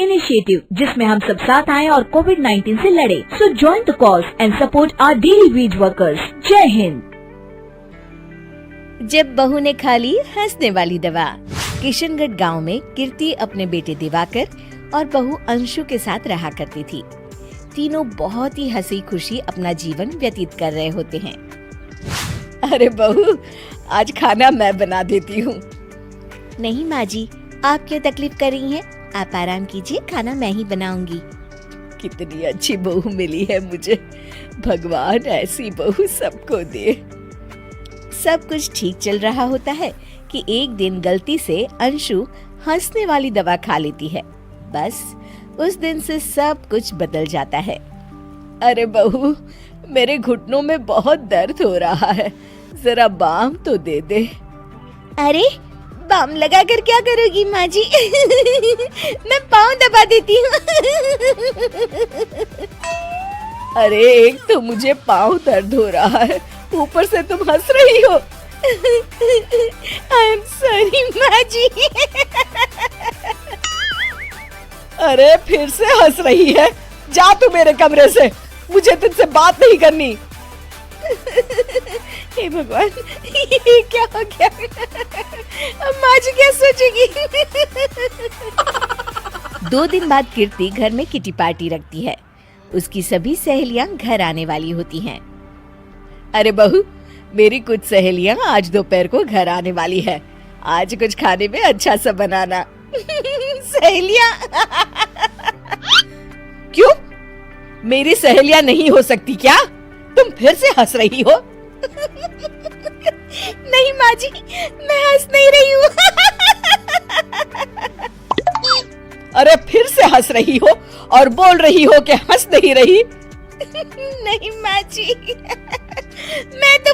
Initiative जिसमें हम सब साथ आए और कोविड-19 से लड़े। So join the cause and support our daily wage workers. जय हिंद। जब बहू ने खा ली हंसने वाली दवा। किशनगढ़ गांव में कीर्ति अपने बेटे दिवाकर और बहू अंशु के साथ रहा करती थी। तीनों बहुत ही हंसी खुशी अपना जीवन व्यतीत कर रहे होते हैं। अरे बहू, आज खाना मैं बना देती हूँ। नहीं माँ जी, आप क्यों तकलीफ कर रही हैं? आप आराम कीजिए, खाना मैं ही बनाऊंगी। कितनी अच्छी बहू मिली है मुझे। भगवान ऐसी बहू सबको दे। सब कुछ ठीक चल रहा होता है कि एक दिन गलती से अंशु हंसने वाली दवा खा लेती है। बस उस दिन से सब कुछ बदल जाता है। अरे बहू, मेरे घुटनों में बहुत दर्द हो रहा है, जरा बाम तो दे दे। अरे बाम लगा कर क्या करोगी माँ जी? मैं पाँव दबा देती हूँ। अरे एक तो मुझे पाँव दर्द हो रहा है, ऊपर से तुम हंस रही हो। आई एम सॉरी माँ जी। अरे फिर से हंस रही है, जा तू मेरे कमरे से, मुझे तुझसे बात नहीं करनी। हे भगवान, ये क्या हो गया? अब माँ जी क्या सोचेगी? 2 दिन बाद कीर्ति घर में किटी पार्टी रखती है। उसकी सभी सहेलियां घर आने वाली होती हैं। अरे बहू, मेरी कुछ सहेलियां आज दोपहर को घर आने वाली है। आज कुछ खाने में अच्छा सा बनाना। सहेलियां? क्यों? मेरी सहेलियां नहीं हो सकती क्या? तुम फिर से हंस रही हो? नहीं माँ जी, मैं हंस नहीं रही हूँ। अरे फिर से हंस रही हो और बोल रही हो कि हंस नहीं रही। नहीं माँ जी, मैं तो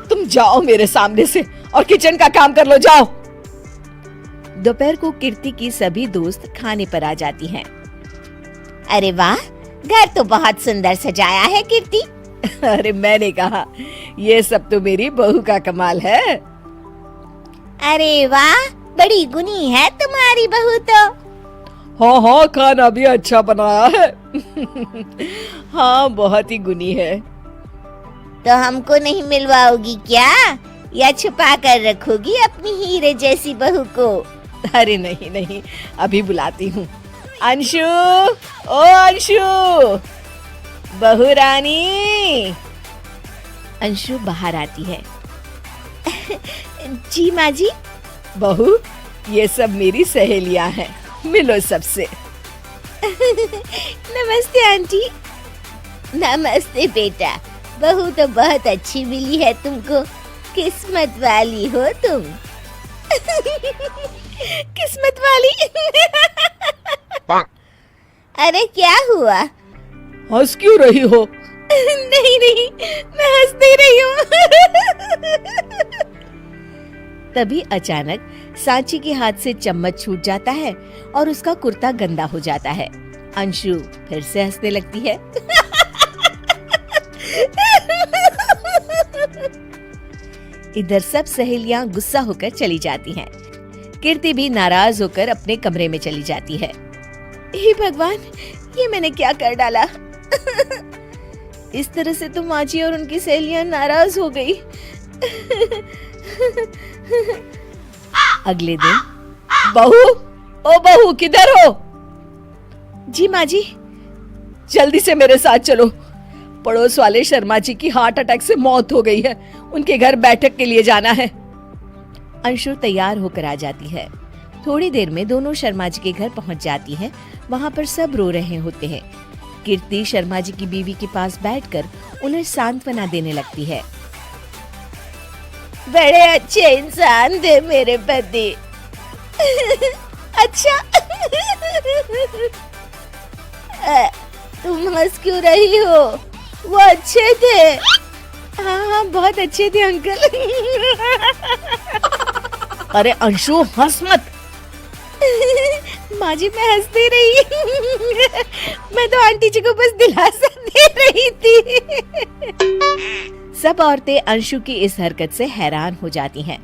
तुम जाओ मेरे सामने से और किचन का काम कर लो, जाओ। दोपहर को कीर्ति की सभी दोस्त खाने पर आ जाती हैं। अरे वाह, घर तो बहुत सुंदर सजाया है कीर्ति। अरे मैंने कहा, ये सब तो मेरी बहू का कमाल है। अरे वाह, बड़ी गुनी है तुम्हारी बहू तो। हाँ हाँ, खाना भी अच्छा बनाया है। हाँ, बहुत ही गुनी है। तो हमको नहीं मिलवाओगी क्या, या छुपा कर रखोगी अपनी हीरे जैसी बहू को? अरे नहीं नहीं, अभी बुलाती हूँ। अंशु, ओ अंशु, बहू रानी। अंशु बाहर आती है। जी माँ जी। बहू, ये सब मेरी सहेलियां हैं, मिलो सबसे। नमस्ते आंटी। नमस्ते बेटा, बहू तो बहुत अच्छी मिली है तुमको, किस्मत वाली हो तुम। किस्मत वाली? अरे क्या हुआ? हंस क्यों रही हो? नहीं नहीं, मैं हंस नहीं रही हूँ। तभी अचानक सांची के हाथ से चम्मच छूट जाता है और उसका कुर्ता गंदा हो जाता है। अंशु फिर से हंसने लगती है। इधर सब सहेलियां गुस्सा होकर चली जाती हैं। कीर्ति भी नाराज होकर अपने कमरे में चली जाती है। हे भगवान, ये मैंने क्या कर डाला? इस तरह से तो माँ जी और उनकी सहेलियां नाराज हो गई। अगले दिन, बहू, ओ बहू, किधर हो? जी माँ जी। जल्दी से मेरे साथ चलो, पड़ोस वाले शर्मा जी की हार्ट अटैक से मौत हो गई है, उनके घर बैठक के लिए जाना है। अंशु तैयार होकर आ जाती है। थोड़ी देर में दोनों शर्मा जी के घर पहुंच जाती है। वहां पर सब रो रहे होते हैं। कीर्ति शर्मा जी की बीवी के पास बैठकर उन्हें सांत्वना देने लगती है। बड़े अच्छे इंसान थे मेरे पति। अच्छा, तुम हंस क्यों रही हो? वो अच्छे थे। हाँ हाँ, बहुत अच्छे थे अंकल। अरे अंशु, हंस मत। माँ जी, मैं हंस नहीं रही। मैं तो आंटी जी को बस दिलासा दे रही थी। सब औरतें अंशु की इस हरकत से हैरान हो जाती हैं।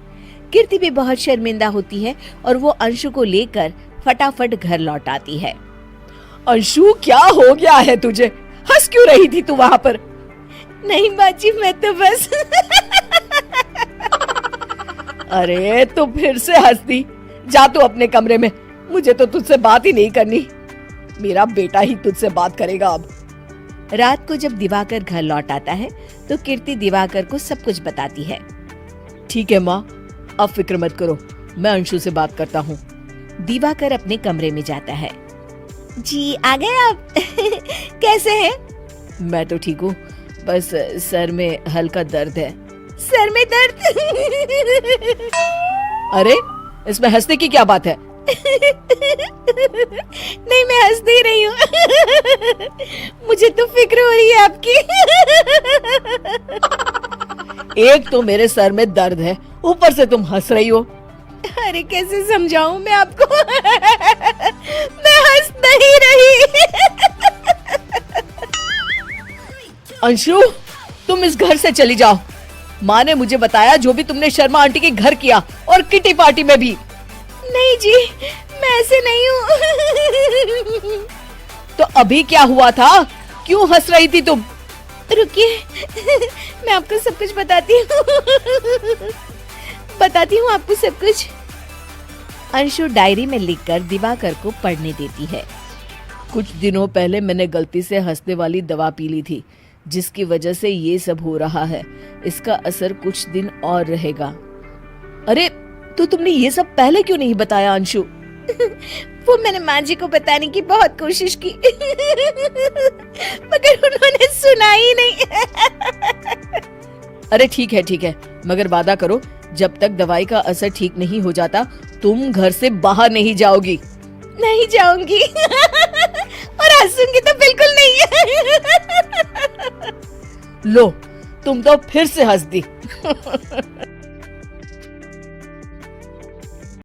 कीर्ति भी बहुत शर्मिंदा होती है और वो अंशु को लेकर फटाफट घर लौट आती है। अंशु, क्या हो गया है तुझे? हंस क्यों रही थी तू वहाँ पर? नहीं बाजी, मैं तो बस अरे तो फिर से हंस दी। जा तू अपने कमरे में, मुझे तो तुझसे बात ही नहीं करनी। मेरा बेटा ही तुझसे बात करेगा अब। रात को जब दिवाकर घर लौट आता है तो कीर्ति दिवाकर को सब कुछ बताती है। ठीक है माँ, अब फिक्र मत करो, मैं अंशु से बात करता हूँ। दिवाकर अपने कमरे में जाता है। जी आ गए आप? कैसे हैं? मैं तो ठीक हूँ, बस सर में हल्का दर्द है। सर में दर्द? अरे इसमें हंसने की क्या बात है? नहीं, मैं हंस नहीं रही हूँ। मुझे तो फिक्र हो रही है आपकी। एक तो मेरे सर में दर्द है, ऊपर से तुम हंस रही हो। अरे कैसे समझाऊं मैं आपको? मैं हंस नहीं रही। अंशु, तुम इस घर से चली जाओ। माँ ने मुझे बताया जो भी तुमने शर्मा आंटी के घर किया और किटी पार्टी में भी। नहीं जी, मैं ऐसे नहीं हूँ। तो अभी क्या हुआ था? क्यों हंस रही थी तुम? रुकिए, मैं आपको सब कुछ बताती हूँ आपको सब कुछ। अंशु डायरी में लिखकर दिवाकर को पढ़ने देती है। कुछ दिनों पहले मैंने गलती से हंसने वाली दवा पी ली थी, जिसकी वजह से ये सब हो रहा है। इसका असर कुछ दिन और रहेगा। अरे तो तुमने ये सब पहले क्यों नहीं बताया अंशु? वो मैंने माँ जी को बताने की बहुत कोशिश की, मगर उन्होंने सुना ही नहीं। अरे ठीक है, मगर वादा करो जब तक दवाई का असर ठीक नहीं हो जाता तुम घर से बाहर नहीं जाओगी। नहीं जाऊंगी और हंसूंगी तो बिल्कुल नहीं। लो, तुम तो फिर से हंस दी।